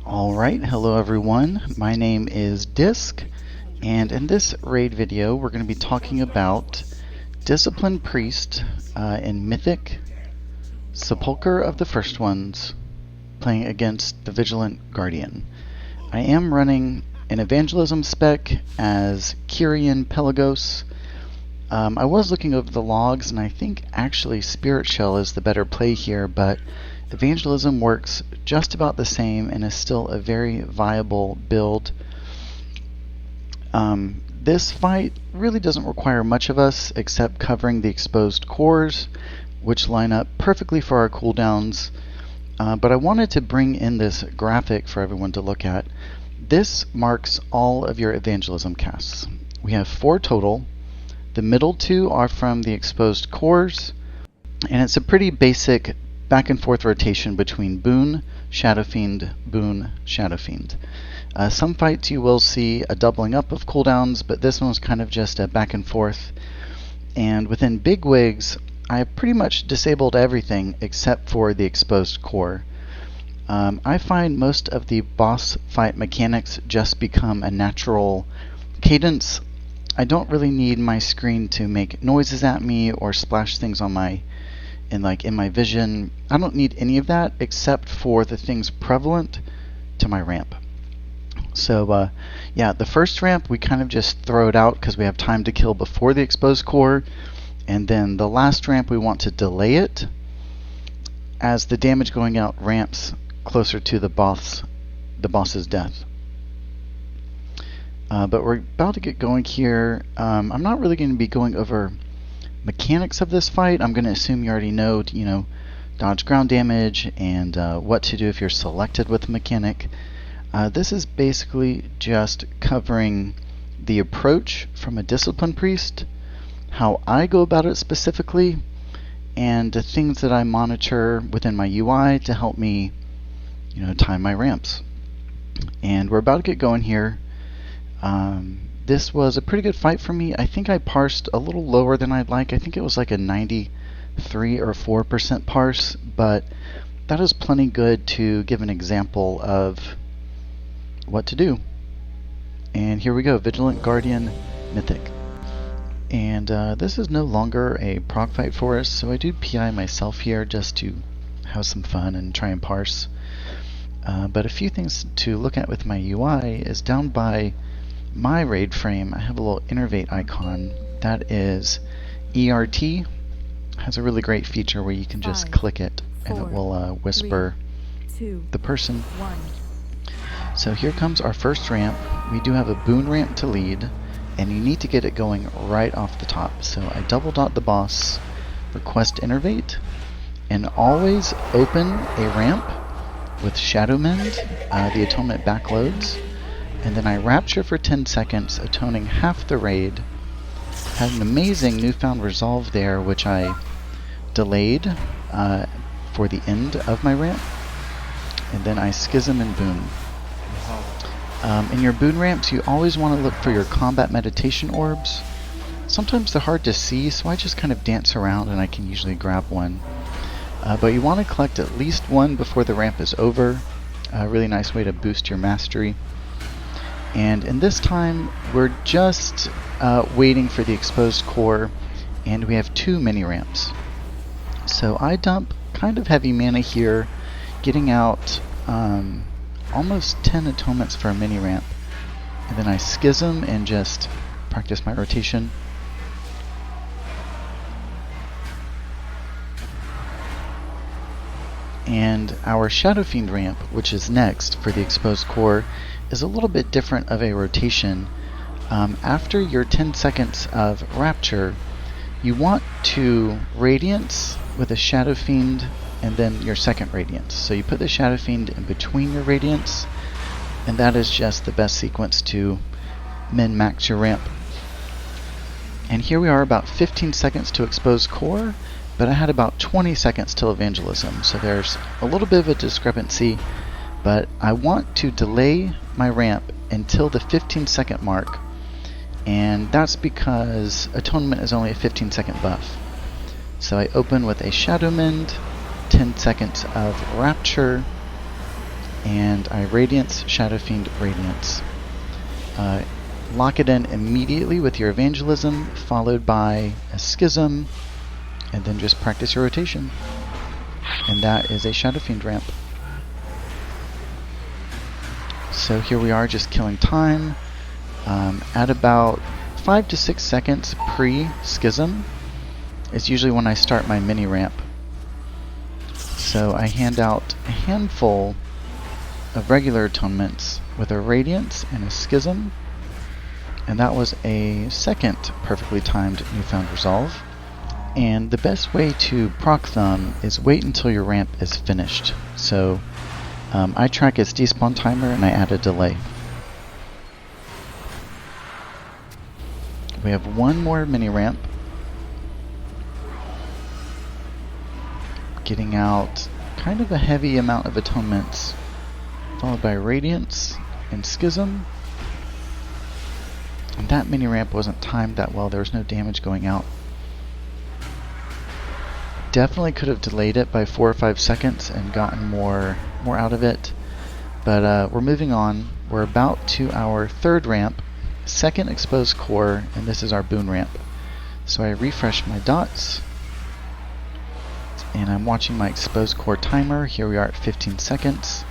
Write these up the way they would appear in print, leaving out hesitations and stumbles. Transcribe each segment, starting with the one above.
Alright, hello everyone. My name is Disc, and in this raid video we're going to be talking about Disciplined Priest in Mythic, Sepulcher of the First Ones, playing against the Vigilant Guardian. I am running an Evangelism spec as Kyrian Pelagos. I was looking over the logs, and I think actually Spirit Shell is the better play here, but Evangelism works just about the same and is still a very viable build. This fight really doesn't require much of us except covering the exposed cores, which line up perfectly for our cooldowns. But I wanted to bring in this graphic for everyone to look at. This marks all of your Evangelism casts. We have 4 total. The middle 2 are from the exposed cores, and it's a pretty basic back and forth rotation between Boon, Shadowfiend, Boon, Shadowfiend. Some fights you will see a doubling up of cooldowns, but this one's kind of just a back and forth. And within BigWigs, I have pretty much disabled everything except for the exposed core. I find most of the boss fight mechanics just become a natural cadence. I don't really need my screen to make noises at me or splash things on my in my vision. I don't need any of that except for the things prevalent to my ramp. So yeah, the first ramp we kind of just throw it out because we have time to kill before the exposed core, and then the last ramp we want to delay it as the damage going out ramps closer to the boss's death. But we're about to get going here. I'm not really going to be going over mechanics of this fight. I'm going to assume you already know, dodge ground damage and what to do if you're selected with a mechanic. This is basically just covering the approach from a Disciplined Priest, how I go about it specifically, and the things that I monitor within my UI to help me, time my ramps. And we're about to get going here. This was a pretty good fight for me. I think I parsed a little lower than I'd like. I think it was like a 93 or 4% parse, but that is plenty good to give an example of what to do. And here we go, Vigilant Guardian Mythic. And this is no longer a prog fight for us, so I do PI myself here just to have some fun and try and parse. But a few things to look at with my UI is down by my raid frame, I have a little innervate icon. That is ERT. Has a really great feature where you can just click it and it will whisper the person. So here comes our first ramp. We do have a boon ramp to lead, and you need to get it going right off the top. So I double dot the boss, request innervate, and always open a ramp with Shadow Mend. The atonement backloads. And then I Rapture for 10 seconds, atoning half the raid. Had an amazing newfound resolve there, which I delayed for the end of my ramp. And then I Schism and Boon. In your Boon ramps, you always want to look for your combat meditation orbs. Sometimes they're hard to see, so I just kind of dance around and I can usually grab one. But you want to collect at least one before the ramp is over. A really nice way to boost your mastery. And in this time, we're just waiting for the exposed core, and we have 2 mini ramps. So I dump kind of heavy mana here, getting out almost 10 atonements for a mini ramp. And then I Schism and just practice my rotation. And our Shadowfiend ramp, which is next for the exposed core, is a little bit different of a rotation. After your 10 seconds of Rapture, you want to Radiance with a Shadowfiend and then your second Radiance. So you put the Shadowfiend in between your Radiance, and that is just the best sequence to min-max your ramp. And here we are about 15 seconds to expose core, but I had about 20 seconds till Evangelism, so there's a little bit of a discrepancy, but I want to delay my ramp until the 15-second mark, and that's because Atonement is only a 15-second buff. So I open with a Shadow Mend, 10 seconds of Rapture, and I Radiance, Shadow Fiend, Radiance. Lock it in immediately with your Evangelism, followed by a Schism, and then just practice your rotation. And that is a Shadow Fiend ramp. So here we are, just killing time. At about 5 to 6 seconds pre-Schism is usually when I start my mini ramp. So I hand out a handful of regular atonements with a Radiance and a Schism, and that was a second perfectly timed Newfound Resolve. And the best way to proc them is wait until your ramp is finished. So I track its despawn timer and I add a delay. We have one more mini ramp. Getting out kind of a heavy amount of atonements, followed by Radiance and Schism. And that mini ramp wasn't timed that well, there was no damage going out. Definitely could have delayed it by 4 or 5 seconds and gotten more out of it. But we're moving on. We're about to our third ramp, second exposed core, and this is our boon ramp. So I refresh my dots, and I'm watching my exposed core timer. Here we are at 15 seconds.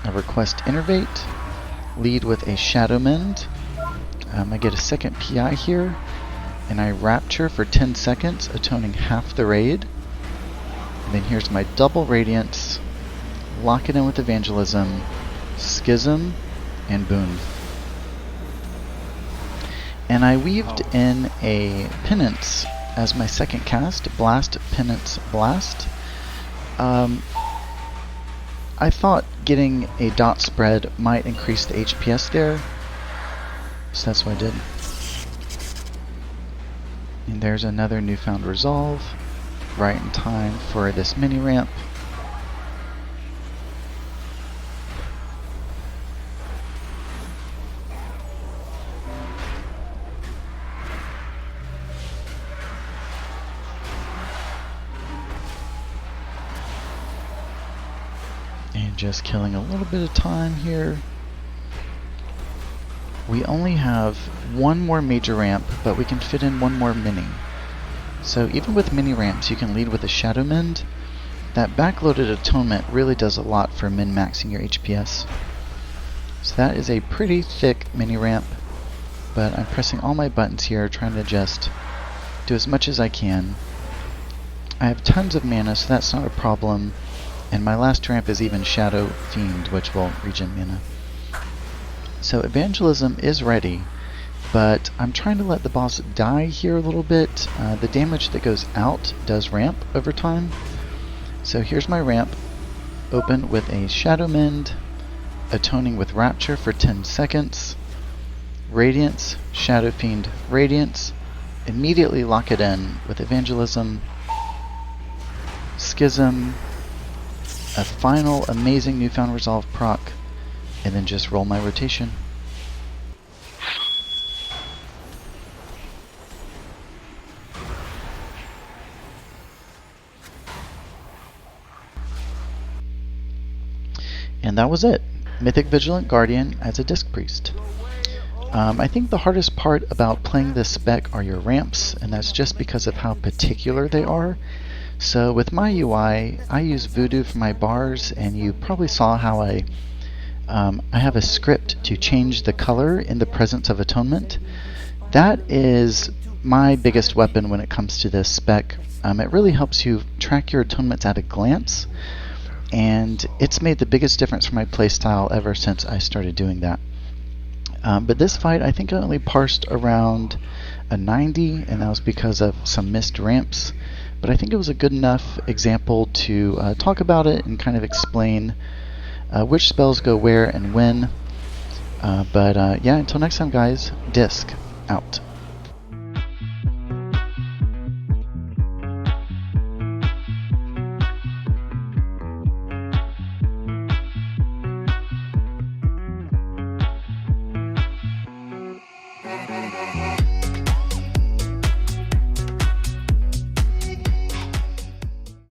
I request Innervate, lead with a Shadow Mend. I get a second PI here, and I Rapture for 10 seconds, atoning half the raid. And then here's my double Radiance, lock it in with Evangelism, Schism, and Boon. And I weaved in a Penance as my second cast, Blast, Penance, Blast. I thought getting a dot spread might increase the HPS there, so that's what I did. And there's another Newfound Resolve, right in time for this mini ramp. And just killing a little bit of time here. We only have one more major ramp, but we can fit in one more mini. So even with mini ramps, you can lead with a Shadow Mend. That backloaded atonement really does a lot for min-maxing your HPS. So that is a pretty thick mini ramp, but I'm pressing all my buttons here, trying to just do as much as I can. I have tons of mana, so that's not a problem. And my last ramp is even Shadow Fiend, which will regen mana. So Evangelism is ready, but I'm trying to let the boss die here a little bit. The damage that goes out does ramp over time. So here's my ramp, open with a Shadow Mend, atoning with Rapture for 10 seconds, Radiance, Shadow Fiend, Radiance, immediately lock it in with Evangelism, Schism, a final amazing Newfound Resolve proc, and then just roll my rotation. And that was it. Mythic Vigilant Guardian as a Disc Priest. I think the hardest part about playing this spec are your ramps, and that's just because of how particular they are. So with my UI, I use VuhDo for my bars, and you probably saw how I have a script to change the color in the presence of atonement. That is my biggest weapon when it comes to this spec. It really helps you track your atonements at a glance, and it's made the biggest difference for my playstyle ever since I started doing that. But this fight, I think I only parsed around a 90, and that was because of some missed ramps. But I think it was a good enough example to talk about it and kind of explain which spells go where and when. Yeah, until next time guys, Disc out.